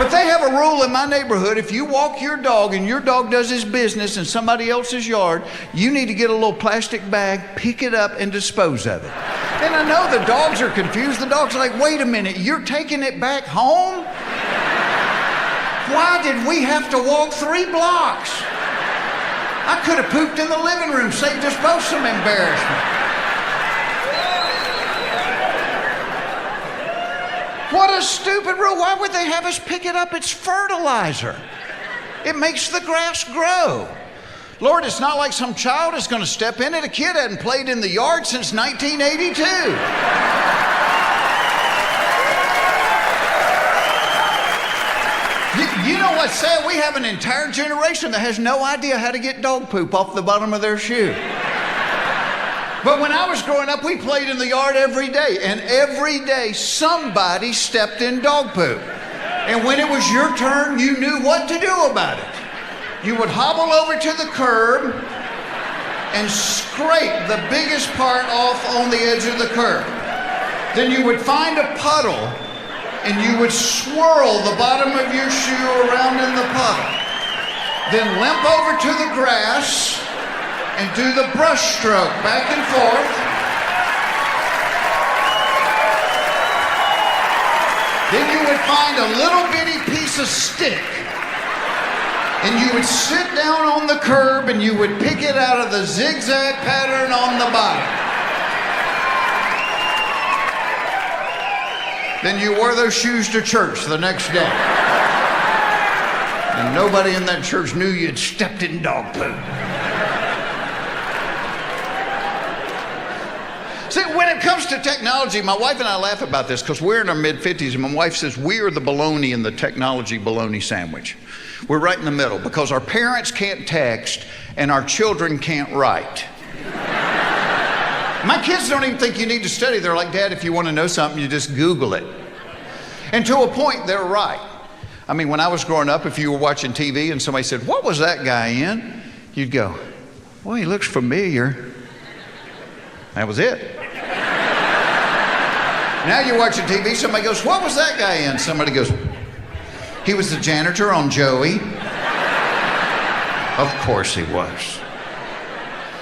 But they have a rule in my neighborhood. If you walk your dog and your dog does his business in somebody else's yard, you need to get a little plastic bag, pick it up, and dispose of it. And I know the dogs are confused. The dog's like, wait a minute, you're taking it back home? Why did we have to walk 3 blocks? I could have pooped in the living room, saved us both some embarrassment. What a stupid rule. Why would they have us pick it up? It's fertilizer. It makes the grass grow. Lord, it's not like some child is going to step in it. A kid hadn't played in the yard since 1982. You know what's sad? We have an entire generation that has no idea how to get dog poop off the bottom of their shoe. But when I was growing up, we played in the yard every day, and every day somebody stepped in dog poop. And when it was your turn, you knew what to do about it. You would hobble over to the curb and scrape the biggest part off on the edge of the curb. Then you would find a puddle, and you would swirl the bottom of your shoe around in the puddle. Then limp over to the grass and do the brush stroke back and forth. Then you would find a little bitty piece of stick, and you would sit down on the curb and you would pick it out of the zigzag pattern on the bottom. Then you wore those shoes to church the next day. And nobody in that church knew you'd stepped in dog poop. See, when it comes to technology, my wife and I laugh about this because we're in our mid-50s, and my wife says we are the bologna in the technology bologna sandwich. We're right in the middle because our parents can't text and our children can't write. My kids don't even think you need to study. They're like, Dad, if you want to know something, you just Google it. And to a point, they're right. I mean, when I was growing up, if you were watching TV and somebody said, what was that guy in? You'd go, well, he looks familiar. That was it. Now you're watching TV, somebody goes, what was that guy in? Somebody goes, he was the janitor on Joey. Of course he was.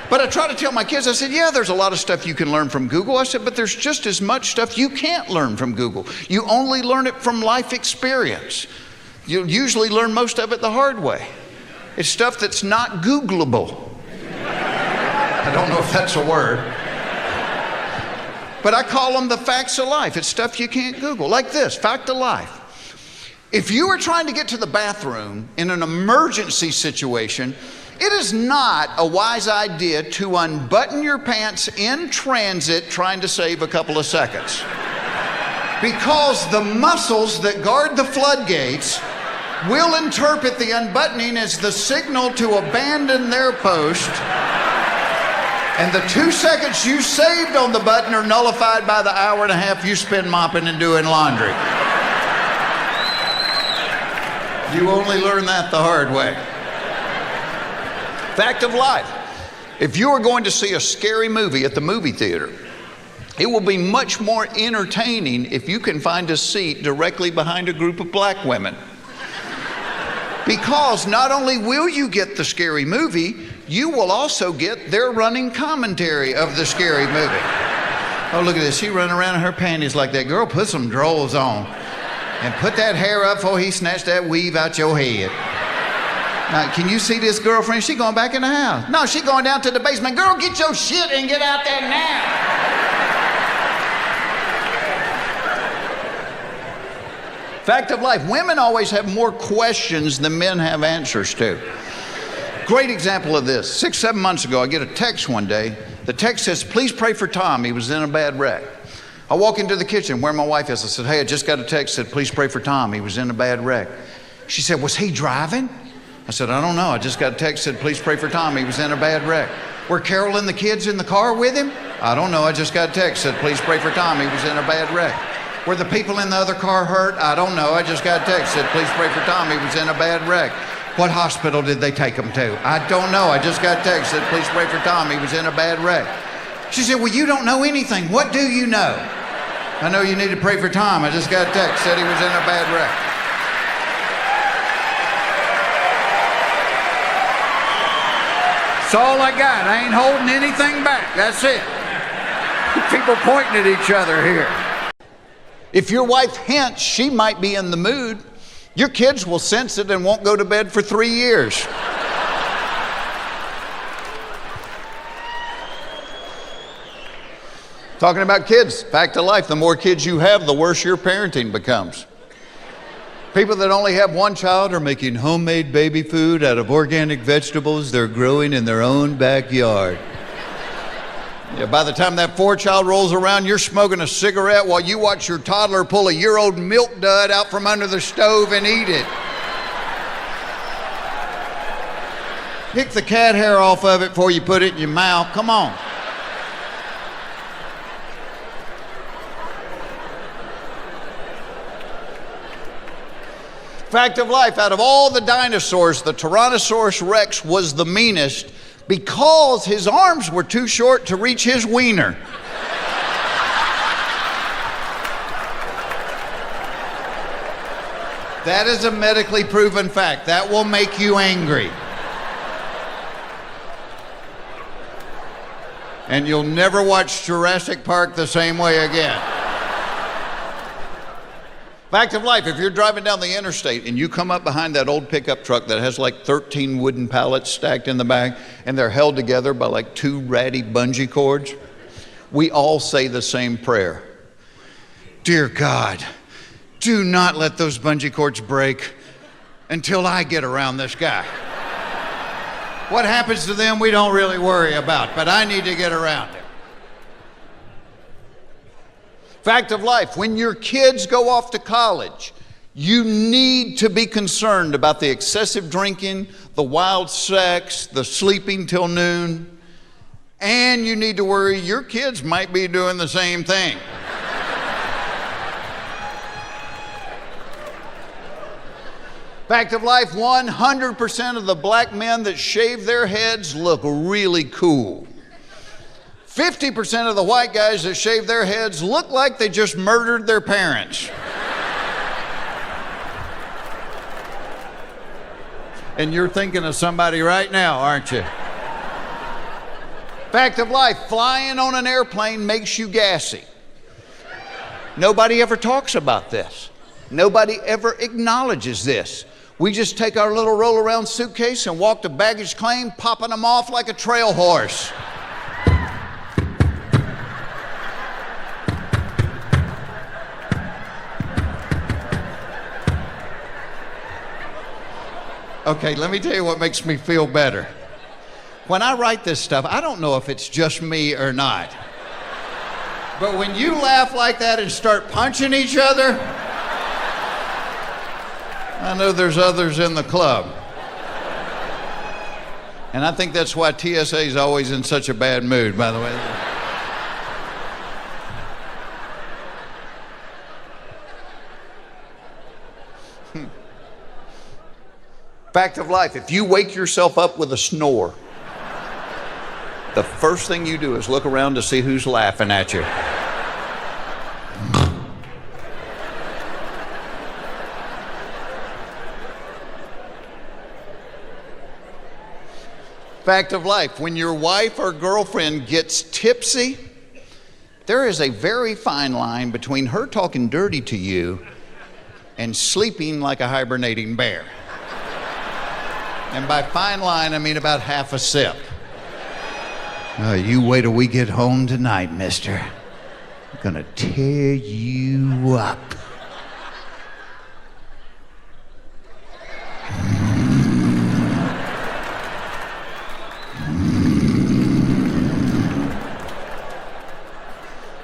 But I try to tell my kids, I said, yeah, there's a lot of stuff you can learn from Google. I said, but there's just as much stuff you can't learn from Google. You only learn it from life experience. You'll usually learn most of it the hard way. It's stuff that's not Googleable. I don't know if that's a word. But I call them the facts of life. It's stuff you can't Google. Like this, fact of life. If you are trying to get to the bathroom in an emergency situation, it is not a wise idea to unbutton your pants in transit trying to save a couple of seconds. Because the muscles that guard the floodgates will interpret the unbuttoning as the signal to abandon their post. And the 2 seconds you saved on the button are nullified by the hour and a half you spend mopping and doing laundry. You only learn that the hard way. Fact of life. If you are going to see a scary movie at the movie theater, it will be much more entertaining if you can find a seat directly behind a group of black women. Because not only will you get the scary movie, you will also get their running commentary of the scary movie. Oh, look at this. She running around in her panties like that. Girl, put some drawers on and put that hair up before he snatched that weave out your head. Now, can you see this girlfriend? She going back in the house. No, she going down to the basement. Girl, get your shit and get out there now. Fact of life, women always have more questions than men have answers to. Great example of this. 6, 7 months ago, I get a text one day. The text says, please pray for Tom. He was in a bad wreck. I walk into the kitchen where my wife is. I said, hey, I just got a text that said, please pray for Tom. He was in a bad wreck. She said, was he driving? I said, I don't know. I just got a text that said, please pray for Tom. He was in a bad wreck. Were Carol and the kids in the car with him? I don't know. I just got a text that said, please pray for Tom. He was in a bad wreck. Were the people in the other car hurt? I don't know. I just got a text that said, please pray for Tom. He was in a bad wreck. What hospital did they take him to? I don't know. I just got a text that said, please pray for Tom. He was in a bad wreck. She said, well, you don't know anything. What do you know? I know you need to pray for Tom. I just got a text that said he was in a bad wreck. That's all I got. I ain't holding anything back. That's it. People pointing at each other here. If your wife hints she might be in the mood, your kids will sense it and won't go to bed for 3 years. Talking about kids, fact of life, the more kids you have, the worse your parenting becomes. People that only have one child are making homemade baby food out of organic vegetables they're growing in their own backyard. Yeah, by the time that 4th child rolls around, you're smoking a cigarette while you watch your toddler pull a year-old milk dud out from under the stove and eat it. Pick the cat hair off of it before you put it in your mouth. Come on. Fact of life, out of all the dinosaurs, the Tyrannosaurus Rex was the meanest because his arms were too short to reach his wiener. That is a medically proven fact. That will make you angry. And you'll never watch Jurassic Park the same way again. Fact of life, if you're driving down the interstate and you come up behind that old pickup truck that has like 13 wooden pallets stacked in the back and they're held together by like 2 ratty bungee cords, we all say the same prayer. Dear God, do not let those bungee cords break until I get around this guy. What happens to them, we don't really worry about, but I need to get around him. Fact of life, when your kids go off to college, you need to be concerned about the excessive drinking, the wild sex, the sleeping till noon, and you need to worry your kids might be doing the same thing. Fact of life, 100% of the black men that shave their heads look really cool. 50% of the white guys that shave their heads look like they just murdered their parents. And you're thinking of somebody right now, aren't you? Fact of life, flying on an airplane makes you gassy. Nobody ever talks about this. Nobody ever acknowledges this. We just take our little roll-around suitcase and walk to baggage claim, popping them off like a trail horse. Okay, let me tell you what makes me feel better. When I write this stuff, I don't know if it's just me or not. But when you laugh like that and start punching each other, I know there's others in the club. And I think that's why TSA is always in such a bad mood, by the way. Fact of life, if you wake yourself up with a snore, the first thing you do is look around to see who's laughing at you. Fact of life, when your wife or girlfriend gets tipsy, there is a very fine line between her talking dirty to you and sleeping like a hibernating bear. And by fine line, I mean about half a sip. You wait till we get home tonight, mister. I'm gonna tear you up.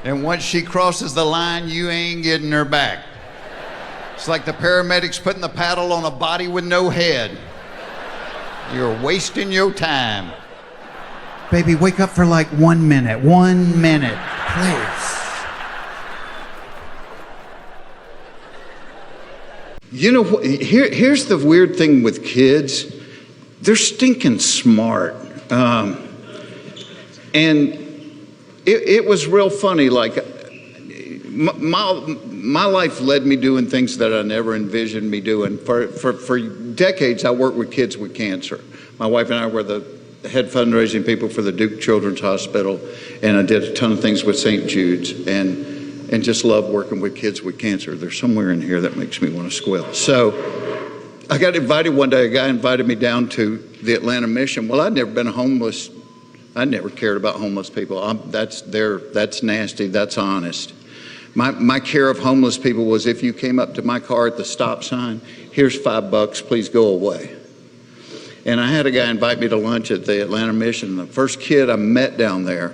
And once she crosses the line, you ain't getting her back. It's like the paramedics putting the paddle on a body with no head. You're wasting your time. Baby, wake up for like 1 minute. 1 minute, please. You know, here's the weird thing with kids. They're stinking smart. And it was real funny. Like, my life led me doing things that I never envisioned me doing. For decades, I worked with kids with cancer. My wife and I were the head fundraising people for the Duke Children's Hospital, and I did a ton of things with St. Jude's, and just love working with kids with cancer. There's somewhere in here that makes me want to squeal. So I got invited one day. A guy invited me down to the Atlanta Mission. Well, I'd never been homeless. I never cared about homeless people. That's nasty. That's honest. My care of homeless people was, if you came up to my car at the stop sign, here's $5, please go away. And I had a guy invite me to lunch at the Atlanta Mission. The first kid I met down there,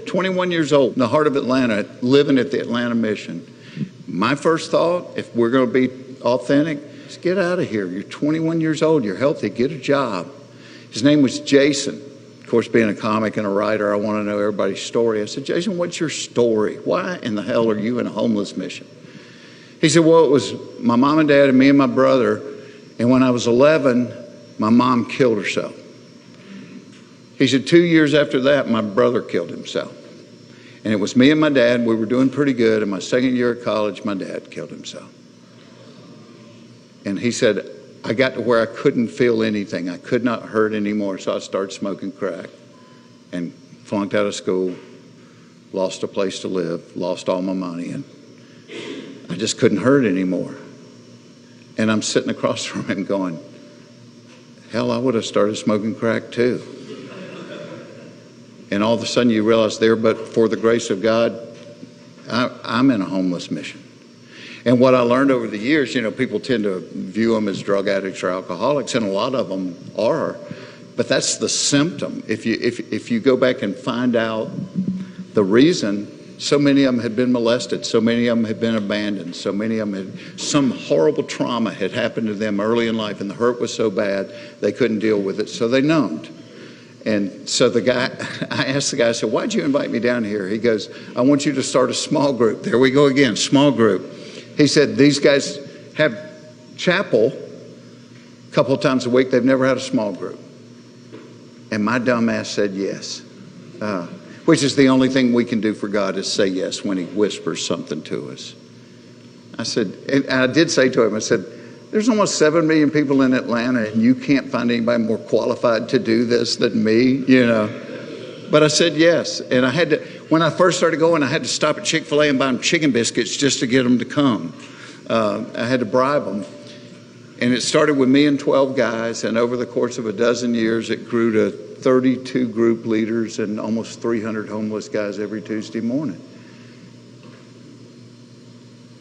21 years old, in the heart of Atlanta, living at the Atlanta Mission. My first thought, if we're going to be authentic, is get out of here. You're 21 years old, you're healthy, get a job. His name was Jason. Of course, being a comic and a writer, I want to know everybody's story. I said, Jason, what's your story? Why in the hell are you in a homeless mission? He said, well, it was my mom and dad and me and my brother, and when I was 11, my mom killed herself. He said 2 years after that, my brother killed himself. And it was me and my dad. We were doing pretty good. In my second year of college, my dad killed himself. And he said, I got to where I couldn't feel anything. I could not hurt anymore. So I started smoking crack and flunked out of school, lost a place to live, lost all my money. And I just couldn't hurt anymore. And I'm sitting across from him going, hell, I would have started smoking crack too. And all of a sudden you realize there, but for the grace of God, I'm in a homeless mission. And what I learned over the years, people tend to view them as drug addicts or alcoholics, and a lot of them are, but that's the symptom. If you go back and find out the reason, so many of them had been molested, so many of them had been abandoned, so many of them some horrible trauma had happened to them early in life, and the hurt was so bad they couldn't deal with it, so they numbed. And so I asked the guy, I said, why'd you invite me down here? He goes, I want you to start a small group. There we go again, small group. He said, these guys have chapel a couple of times a week. They've never had a small group. And my dumb ass said yes. Which is the only thing we can do for God, is say yes when he whispers something to us. I said, and I did say to him, I said, there's almost 7 million people in Atlanta, and you can't find anybody more qualified to do this than me, But I said yes. And I had to, when I first started going, I had to stop at Chick-fil-A and buy them chicken biscuits just to get them to come. I had to bribe them. And it started with me and 12 guys, and over the course of a dozen years, it grew to 32 group leaders and almost 300 homeless guys every Tuesday morning.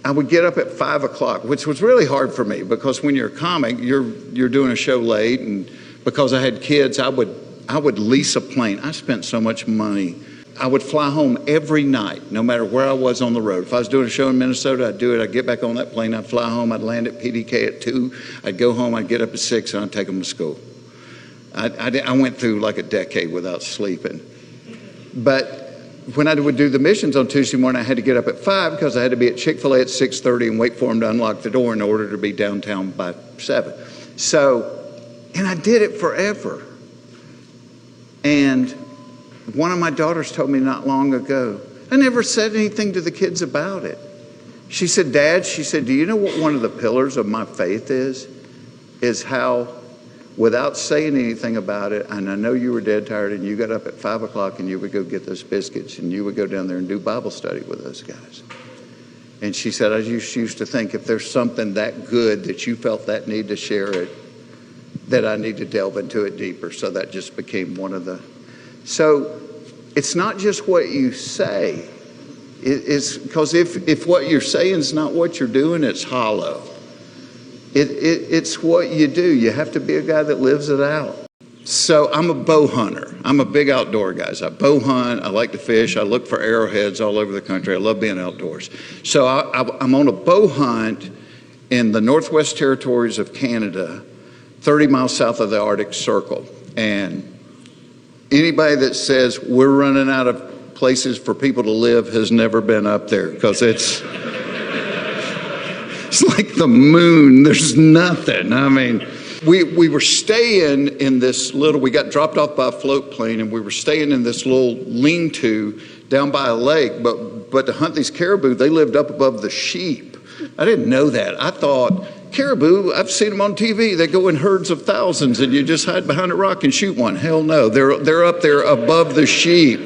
I would get up at 5 o'clock, which was really hard for me, because when you're a comic, you're doing a show late, and because I had kids, I would lease a plane. I spent so much money. I would fly home every night, no matter where I was on the road. If I was doing a show in Minnesota, I'd do it. I'd get back on that plane. I'd fly home. I'd land at PDK at 2. I'd go home. I'd get up at 6, and I'd take them to school. I went through like a decade without sleeping. But when I would do the missions on Tuesday morning, I had to get up at 5 because I had to be at Chick-fil-A at 6:30 and wait for them to unlock the door in order to be downtown by 7. And I did it forever. And one of my daughters told me not long ago, I never said anything to the kids about it. She said, Dad, do you know what one of the pillars of my faith is? Is how, without saying anything about it, and I know you were dead tired and you got up at 5 o'clock and you would go get those biscuits and you would go down there and do Bible study with those guys. And she said, I just used to think, if there's something that good that you felt that need to share it, that I need to delve into it deeper. So that just became one of the... So it's not just what you say. It's because if what you're saying is not what you're doing, it's hollow. It's what you do. You have to be a guy that lives it out. So I'm a bow hunter. I'm a big outdoor guy. I bow hunt. I like to fish. I look for arrowheads all over the country. I love being outdoors. So I'm on a bow hunt in the Northwest Territories of Canada, 30 miles south of the Arctic Circle. And anybody that says we're running out of places for people to live has never been up there, because it's like the moon. There's nothing. I mean, we were staying in this little, we got dropped off by a float plane, and we were staying in this little lean-to down by a lake, but to hunt these caribou, they lived up above the sheep. I didn't know that. I thought caribou, I've seen them on TV. They go in herds of thousands and you just hide behind a rock and shoot one. Hell no, they're up there above the sheep.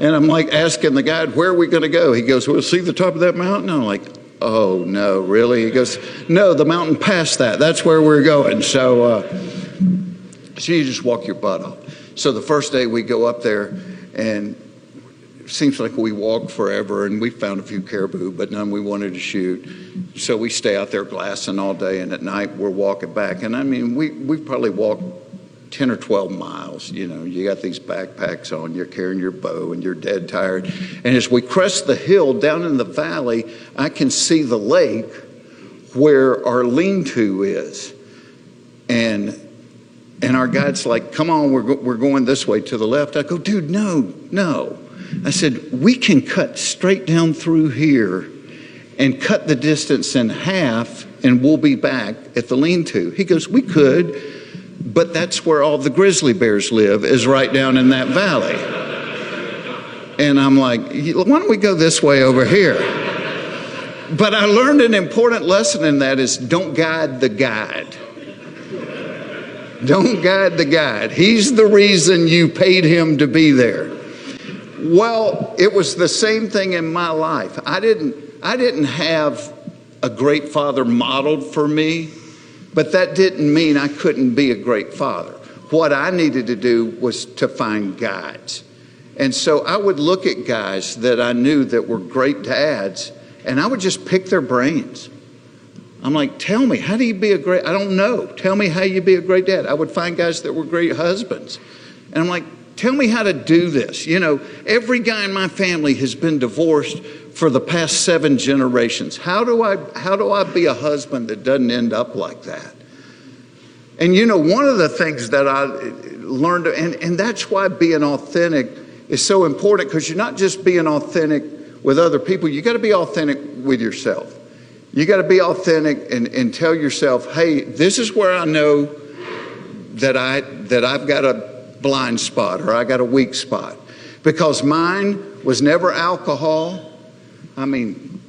And I'm like asking the guide, where are we going to go? He goes, well, see the top of that mountain? And I'm like, oh no, really? He goes, no, the mountain past that. That's where we're going. So you just walk your butt off. So the first day we go up there, and it seems like we walked forever, and we found a few caribou, but none we wanted to shoot. So we stay out there glassing all day, and at night we're walking back. And I mean, we probably walked 10 or 12 miles. You know, you got these backpacks on, you're carrying your bow, and you're dead tired. And as we crest the hill down in the valley, I can see the lake where our lean-to is. And our guide's like, come on, we're going this way to the left. I go, dude, no. I said, we can cut straight down through here and cut the distance in half, and we'll be back at the lean-to. He goes, we could, but that's where all the grizzly bears live, is right down in that valley. And I'm like, why don't we go this way over here? But I learned an important lesson in that is don't guide the guide. Don't guide the guide. He's the reason you paid him to be there. Well, it was the same thing in my life. I didn't have a great father modeled for me, but that didn't mean I couldn't be a great father. What I needed to do was to find guides. And so I would look at guys that I knew that were great dads, and I would just pick their brains. I'm like, tell me, how do you be a great, I don't know. Tell me how you be a great dad. I would find guys that were great husbands. And I'm like, tell me how to do this. You know, every guy in my family has been divorced for the past 7 generations. How do I be a husband that doesn't end up like that? And you know, one of the things that I learned, and that's why being authentic is so important, because you're not just being authentic with other people, you got to be authentic with yourself. You got to be authentic and tell yourself, hey, this is where I know that I've got a blind spot or I got a weak spot. Because mine was never alcohol. I mean,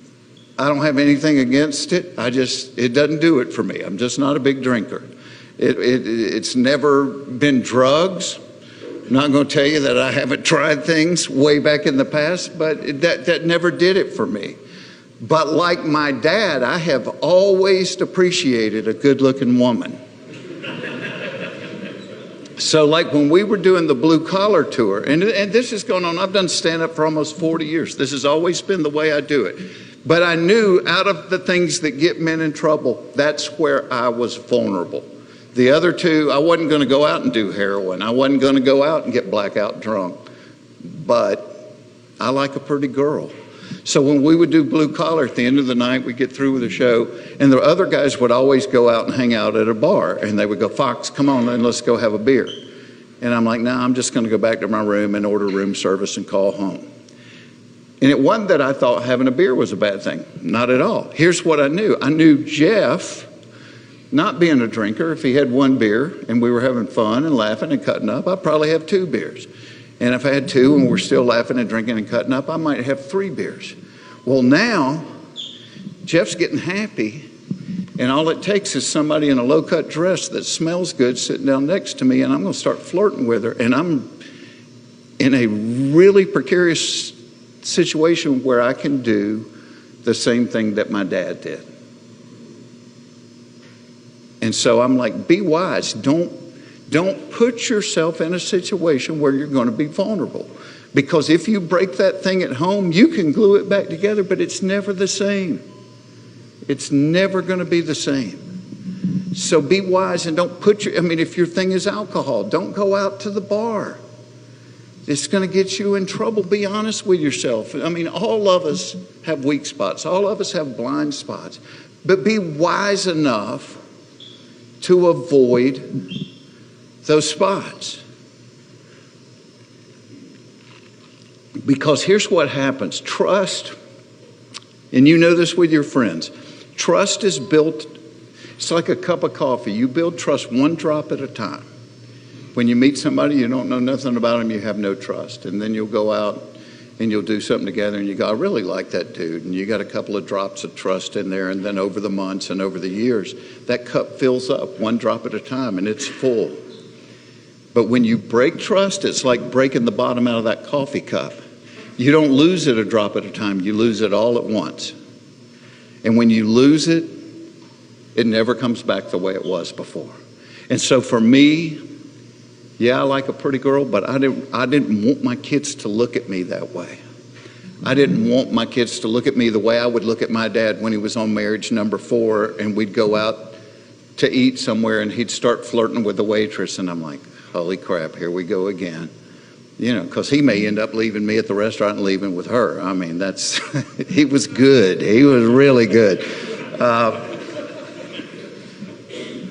I don't have anything against it. It doesn't do it for me. I'm just not a big drinker. It's never been drugs. I'm not going to tell you that I haven't tried things way back in the past, but that never did it for me. But like my dad, I have always appreciated a good-looking woman. So like when we were doing the blue collar tour, and this is going on, I've done stand-up for almost 40 years. This has always been the way I do it. But I knew out of the things that get men in trouble, that's where I was vulnerable. The other two, I wasn't going to go out and do heroin. I wasn't going to go out and get blackout drunk. But I like a pretty girl. So when we would do blue collar at the end of the night, we'd get through with the show, and the other guys would always go out and hang out at a bar, and they would go, Fox, come on, then let's go have a beer. And I'm like, no, I'm just going to go back to my room and order room service and call home. And it wasn't that I thought having a beer was a bad thing. Not at all. Here's what I knew. I knew Jeff, not being a drinker, if he had 1 beer and we were having fun and laughing and cutting up, I'd probably have 2 beers. And if I had 2 and we're still laughing and drinking and cutting up, I might have 3 beers. Well, now, Jeff's getting happy, and all it takes is somebody in a low-cut dress that smells good sitting down next to me, and I'm going to start flirting with her. And I'm in a really precarious situation where I can do the same thing that my dad did. And so I'm like, be wise. Don't put yourself in a situation where you're going to be vulnerable. Because if you break that thing at home, you can glue it back together, but it's never the same. It's never going to be the same. So be wise and don't if your thing is alcohol, don't go out to the bar. It's going to get you in trouble. Be honest with yourself. All of us have weak spots. All of us have blind spots. But be wise enough to avoid those spots. Because here's what happens. Trust, and you know this with your friends, trust is built, it's like a cup of coffee. You build trust 1 drop at a time. When you meet somebody, you don't know nothing about them, you have no trust. And then you'll go out and you'll do something together and you go, I really like that dude. And you got a couple of drops of trust in there. And then over the months and over the years, that cup fills up one drop at a time and it's full. But when you break trust, it's like breaking the bottom out of that coffee cup. You don't lose it a drop at a time. You lose it all at once. And when you lose it, it never comes back the way it was before. And so for me, yeah, I like a pretty girl, but I didn't want my kids to look at me that way. I didn't want my kids to look at me the way I would look at my dad when he was on marriage number 4 and we'd go out to eat somewhere and he'd start flirting with the waitress and I'm like, holy crap, here we go again. You know, because he may end up leaving me at the restaurant and leaving with her. I mean, he was good. He was really good.